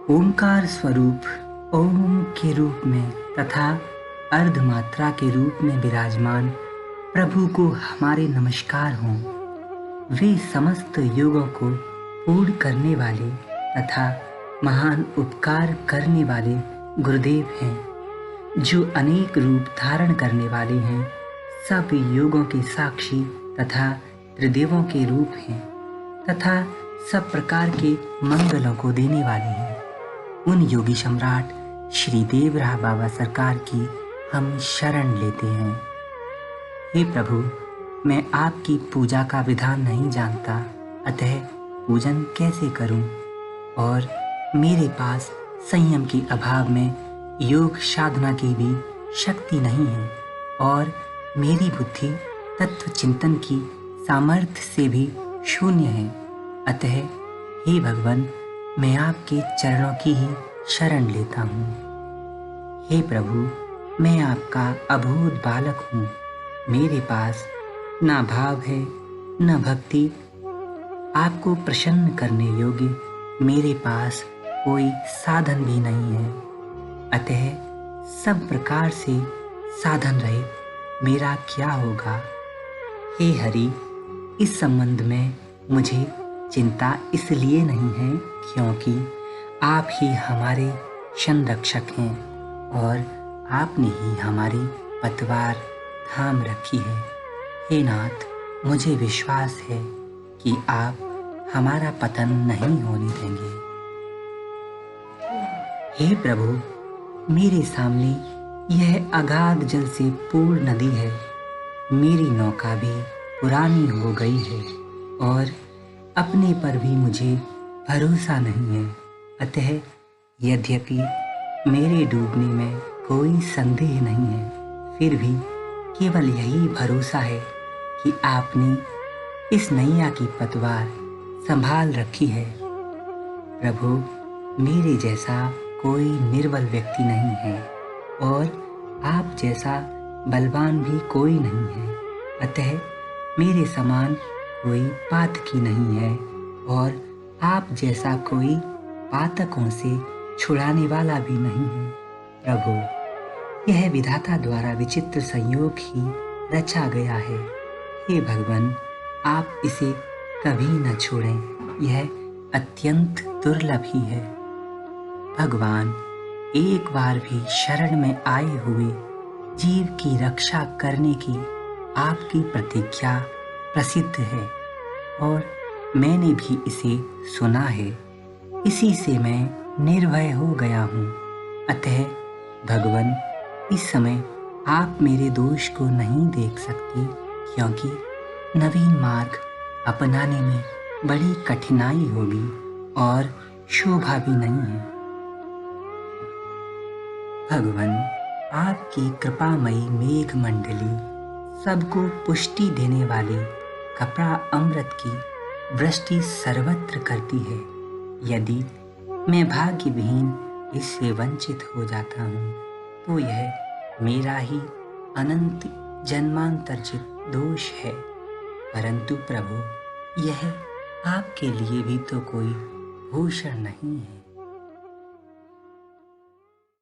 ओंकार स्वरूप ओम के रूप में तथा अर्धमात्रा के रूप में विराजमान प्रभु को हमारे नमस्कार हों। वे समस्त योगों को पूर्ण करने वाले तथा महान उपकार करने वाले गुरुदेव हैं, जो अनेक रूप धारण करने वाले हैं, सब योगों के साक्षी तथा त्रिदेवों के रूप हैं तथा सब प्रकार के मंगलों को देने वाले हैं। उन योगी सम्राट श्री देवराह बाबा सरकार की हम शरण लेते हैं। हे प्रभु, मैं आपकी पूजा का विधान नहीं जानता, अतः पूजन कैसे करूं? और मेरे पास संयम के अभाव में योग साधना की भी शक्ति नहीं है और मेरी बुद्धि तत्व चिंतन की सामर्थ्य से भी शून्य है। अतः हे भगवान, मैं आपके चरणों की ही शरण लेता हूँ। हे प्रभु, मैं आपका अबोध बालक हूँ। मेरे पास ना भाव है न भक्ति। आपको प्रसन्न करने योग्य मेरे पास कोई साधन भी नहीं है। अतः सब प्रकार से साधन रहित मेरा क्या होगा? हे हरि, इस संबंध में मुझे चिंता इसलिए नहीं है क्योंकि आप ही हमारे संरक्षक हैं और आपने ही हमारी पतवार थाम रखी है। हे नाथ, मुझे विश्वास है कि आप हमारा पतन नहीं होने देंगे। हे प्रभु, मेरे सामने यह अगाध जल से पूर्ण नदी है। मेरी नौका भी पुरानी हो गई है और अपने पर भी मुझे भरोसा नहीं है। अतः यद्यपि मेरे डूबने में कोई संदेह नहीं है, फिर भी केवल यही भरोसा है कि आपने इस नैया की पतवार संभाल रखी है। प्रभु, मेरे जैसा कोई निर्बल व्यक्ति नहीं है और आप जैसा बलवान भी कोई नहीं है। अतः मेरे समान कोई पातकी नहीं है और आप जैसा कोई पातकों से छुड़ाने वाला भी नहीं है। प्रभु, यह विधाता द्वारा विचित्र संयोग ही रचा गया है। हे भगवान, आप इसे कभी न छोड़ें, यह अत्यंत दुर्लभ ही है। भगवान, एक बार भी शरण में आए हुए जीव की रक्षा करने की आपकी प्रतिज्ञा प्रसिद्ध है और मैंने भी इसे सुना है। इसी से मैं निर्भय हो गया हूँ। अतः भगवान, इस समय आप मेरे दोष को नहीं देख सकते क्योंकि नवीन मार्ग अपनाने में बड़ी कठिनाई होगी और शोभा भी नहीं है। भगवान, आपकी कृपामयी मेघ मंडली सबको पुष्टि देने वाले कपड़ा अमृत की वृष्टि सर्वत्र करती है। यदि मैं भाग्य विहीन इससे वंचित हो जाता हूँ तो यह मेरा ही अनंत जन्मांतरचित दोष है। परंतु प्रभु, यह आपके लिए भी तो कोई भूषण नहीं है।